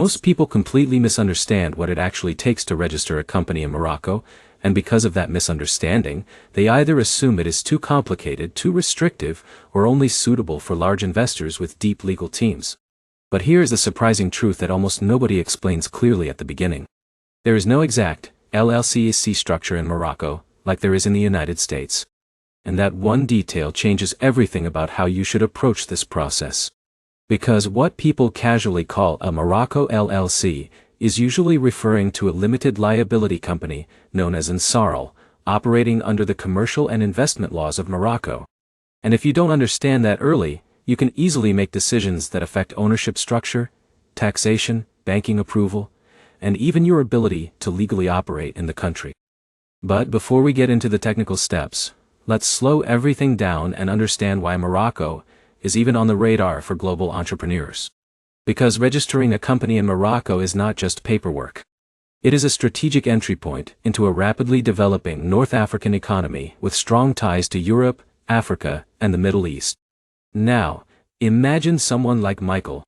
Most people completely misunderstand what it actually takes to register a company in Morocco, and because of that misunderstanding, they either assume it is too complicated, too restrictive, or only suitable for large investors with deep legal teams. But here is the surprising truth that almost nobody explains clearly at the beginning. There is no exact LLC structure in Morocco, like there is in the United States. And that one detail changes everything about how you should approach this process. Because what people casually call a Morocco LLC is usually referring to a limited liability company, known as Ansarl, operating under the commercial and investment laws of Morocco. And if you don't understand that early, you can easily make decisions that affect ownership structure, taxation, banking approval, and even your ability to legally operate in the country. But before we get into the technical steps, let's slow everything down and understand why Morocco is even on the radar for global entrepreneurs. Because registering a company in Morocco is not just paperwork. It is a strategic entry point into a rapidly developing North African economy with strong ties to Europe, Africa, and the Middle East. Now, imagine someone like Michael.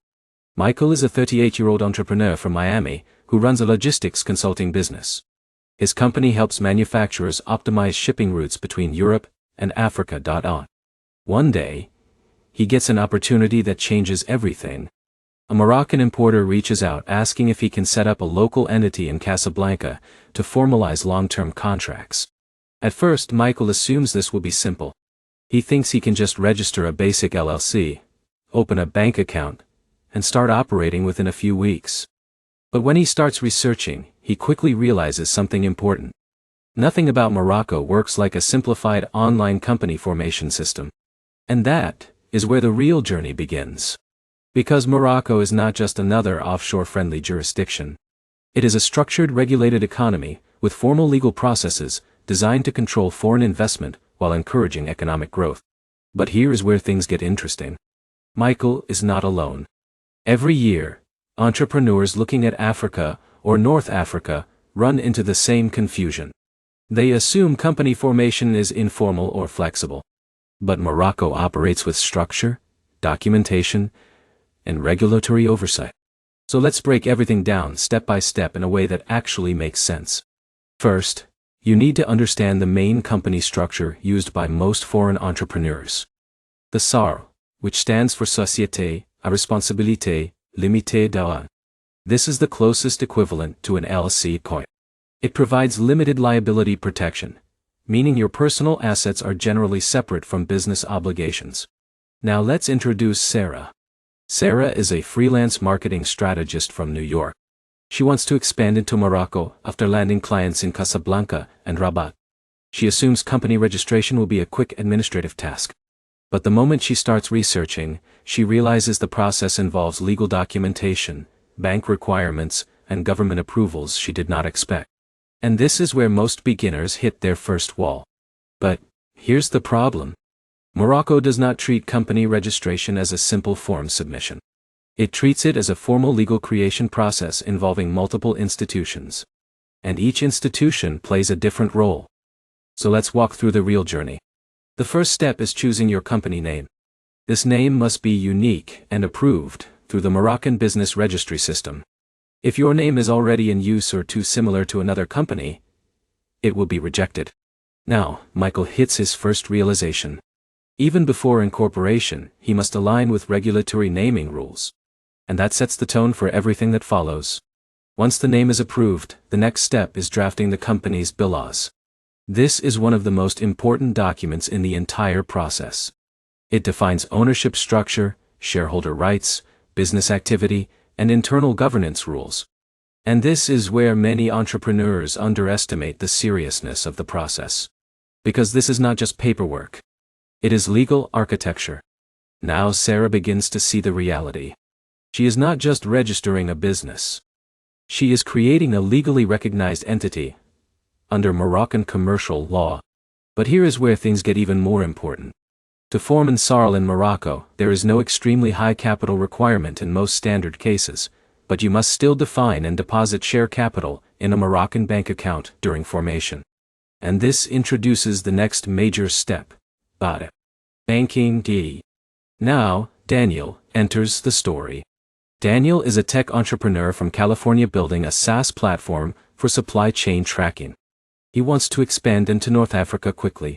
Michael is a 38-year-old entrepreneur from Miami who runs a logistics consulting business. His company helps manufacturers optimize shipping routes between Europe and Africa. One day, he gets an opportunity that changes everything. A Moroccan importer reaches out asking if he can set up a local entity in Casablanca to formalize long-term contracts. At first, Michael assumes this will be simple. He thinks he can just register a basic LLC, open a bank account, and start operating within a few weeks. But when he starts researching, he quickly realizes something important. Nothing about Morocco works like a simplified online company formation system. And that is where the real journey begins. Because Morocco is not just another offshore-friendly jurisdiction. It is a structured, regulated economy with formal legal processes designed to control foreign investment while encouraging economic growth. But here is where things get interesting. Michael is not alone. Every year, entrepreneurs looking at Africa or North Africa run into the same confusion. They assume company formation is informal or flexible. But Morocco operates with structure, documentation, and regulatory oversight. So let's break everything down step by step in a way that actually makes sense. First, you need to understand the main company structure used by most foreign entrepreneurs. The SAR, which stands for Société à Responsabilité Limitée. This is the closest equivalent to an LLC coin. It provides limited liability protection, meaning your personal assets are generally separate from business obligations. Now let's introduce Sarah. Sarah is a freelance marketing strategist from New York. She wants to expand into Morocco after landing clients in Casablanca and Rabat. She assumes company registration will be a quick administrative task. But the moment she starts researching, she realizes the process involves legal documentation, bank requirements, and government approvals she did not expect. And this is where most beginners hit their first wall. But here's the problem. Morocco does not treat company registration as a simple form submission. It treats it as a formal legal creation process involving multiple institutions. And each institution plays a different role. So let's walk through the real journey. The first step is choosing your company name. This name must be unique and approved through the Moroccan Business Registry system. If your name is already in use or too similar to another company, it will be rejected. Now, Michael hits his first realization. Even before incorporation, he must align with regulatory naming rules. And that sets the tone for everything that follows. Once the name is approved, the next step is drafting the company's bylaws. This is one of the most important documents in the entire process. It defines ownership structure, shareholder rights, business activity, and internal governance rules. And this is where many entrepreneurs underestimate the seriousness of the process. Because this is not just paperwork. It is legal architecture. Now Sarah begins to see the reality. She is not just registering a business. She is creating a legally recognized entity under Moroccan commercial law. But here is where things get even more important. To form Ansarl in Morocco, there is no extremely high capital requirement in most standard cases, but you must still define and deposit share capital in a Moroccan bank account during formation. And this introduces the next major step. Banking. Now, Daniel enters the story. Daniel is a tech entrepreneur from California building a SaaS platform for supply chain tracking. He wants to expand into North Africa quickly.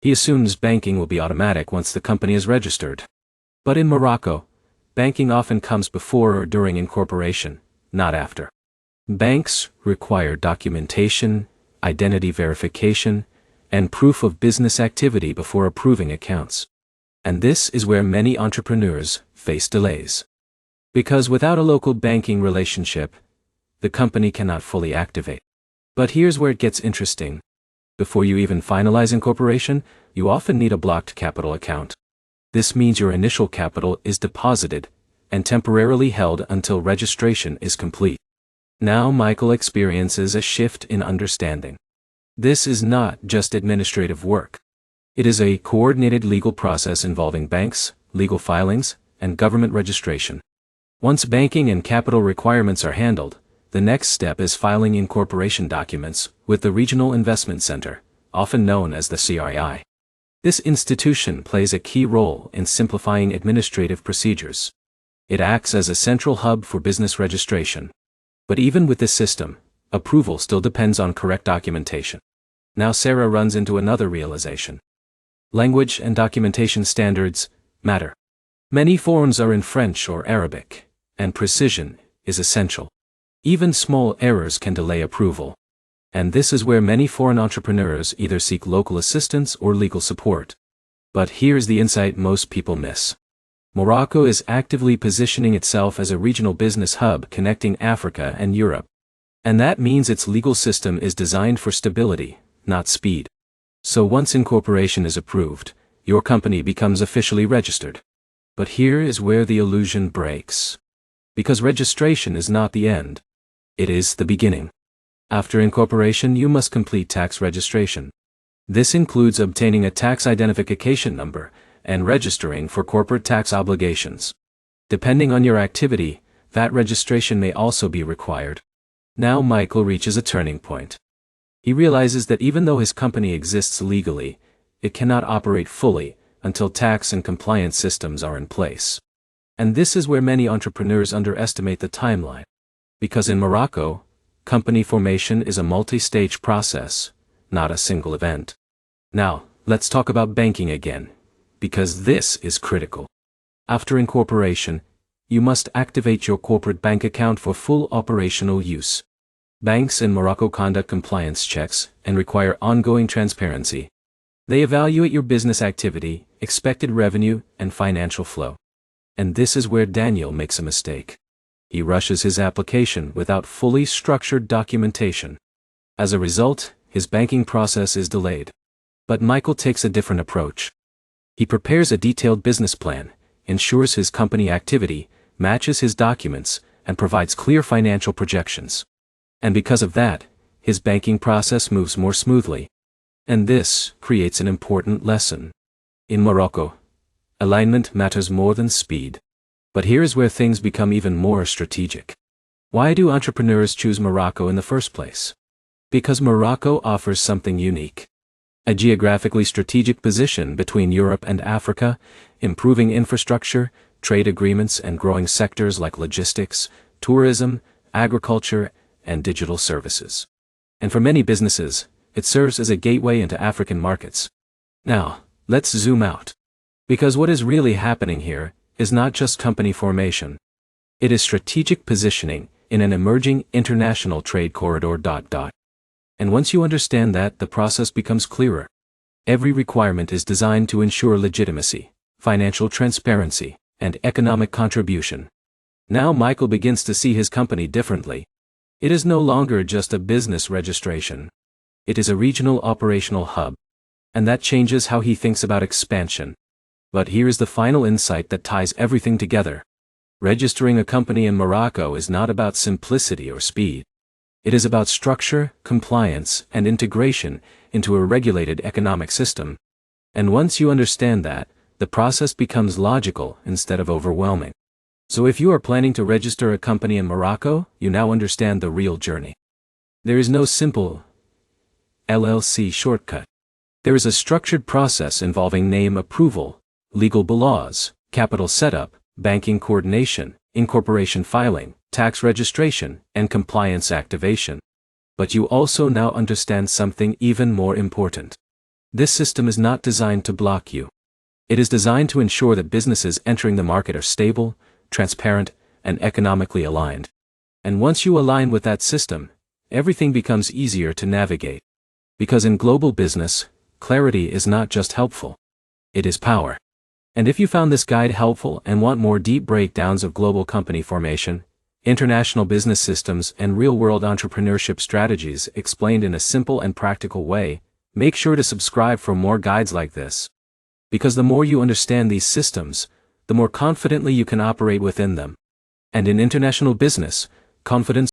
He assumes banking will be automatic once the company is registered. But in Morocco, banking often comes before or during incorporation, not after. Banks require documentation, identity verification, and proof of business activity before approving accounts. And this is where many entrepreneurs face delays. Because without a local banking relationship, the company cannot fully activate. But here's where it gets interesting. Before you even finalize incorporation, you often need a blocked capital account. This means your initial capital is deposited and temporarily held until registration is complete. Now Michael experiences a shift in understanding. This is not just administrative work. It is a coordinated legal process involving banks, legal filings, and government registration. Once banking and capital requirements are handled, the next step is filing incorporation documents with the Regional Investment Center, often known as the CRI. This institution plays a key role in simplifying administrative procedures. It acts as a central hub for business registration. But even with this system, approval still depends on correct documentation. Now Sarah runs into another realization. Language and documentation standards matter. Many forms are in French or Arabic, and precision is essential. Even small errors can delay approval. And this is where many foreign entrepreneurs either seek local assistance or legal support. But here's the insight most people miss. Morocco is actively positioning itself as a regional business hub connecting Africa and Europe. And that means its legal system is designed for stability, not speed. So once incorporation is approved, your company becomes officially registered. But here is where the illusion breaks. Because registration is not the end. It is the beginning. After incorporation, you must complete tax registration. This includes obtaining a tax identification number and registering for corporate tax obligations. Depending on your activity, VAT registration may also be required. Now Michael reaches a turning point. He realizes that even though his company exists legally, it cannot operate fully until tax and compliance systems are in place. And this is where many entrepreneurs underestimate the timeline. Because in Morocco, company formation is a multi-stage process, not a single event. Now, let's talk about banking again, because this is critical. After incorporation, you must activate your corporate bank account for full operational use. Banks in Morocco conduct compliance checks and require ongoing transparency. They evaluate your business activity, expected revenue, and financial flow. And this is where Daniel makes a mistake. He rushes his application without fully structured documentation. As a result, his banking process is delayed. But Michael takes a different approach. He prepares a detailed business plan, ensures his company activity, matches his documents, and provides clear financial projections. And because of that, his banking process moves more smoothly. And this creates an important lesson. In Morocco, alignment matters more than speed. But here's where things become even more strategic. Why do entrepreneurs choose Morocco in the first place? Because Morocco offers something unique. A geographically strategic position between Europe and Africa, improving infrastructure, trade agreements, and growing sectors like logistics, tourism, agriculture, and digital services. And for many businesses, it serves as a gateway into African markets. Now, let's zoom out. Because what is really happening here is not just company formation. It is strategic positioning in an emerging international trade corridor. And once you understand that, the process becomes clearer. Every requirement is designed to ensure legitimacy, financial transparency, and economic contribution. Now Michael begins to see his company differently. It is no longer just a business registration. It is a regional operational hub. And that changes how he thinks about expansion. But here's the final insight that ties everything together. Registering a company in Morocco is not about simplicity or speed. It is about structure, compliance, and integration into a regulated economic system. And once you understand that, the process becomes logical instead of overwhelming. So if you are planning to register a company in Morocco, you now understand the real journey. There is no simple LLC shortcut. There is a structured process involving name approval, legal bylaws, capital setup, banking coordination, incorporation filing, tax registration, and compliance activation. But you also now understand something even more important. This system is not designed to block you. It is designed to ensure that businesses entering the market are stable, transparent, and economically aligned. And once you align with that system, everything becomes easier to navigate. Because in global business, clarity is not just helpful. It is power. And if you found this guide helpful and want more deep breakdowns of global company formation, international business systems, and real-world entrepreneurship strategies explained in a simple and practical way, make sure to subscribe for more guides like this. Because the more you understand these systems, the more confidently you can operate within them. And in international business, confidence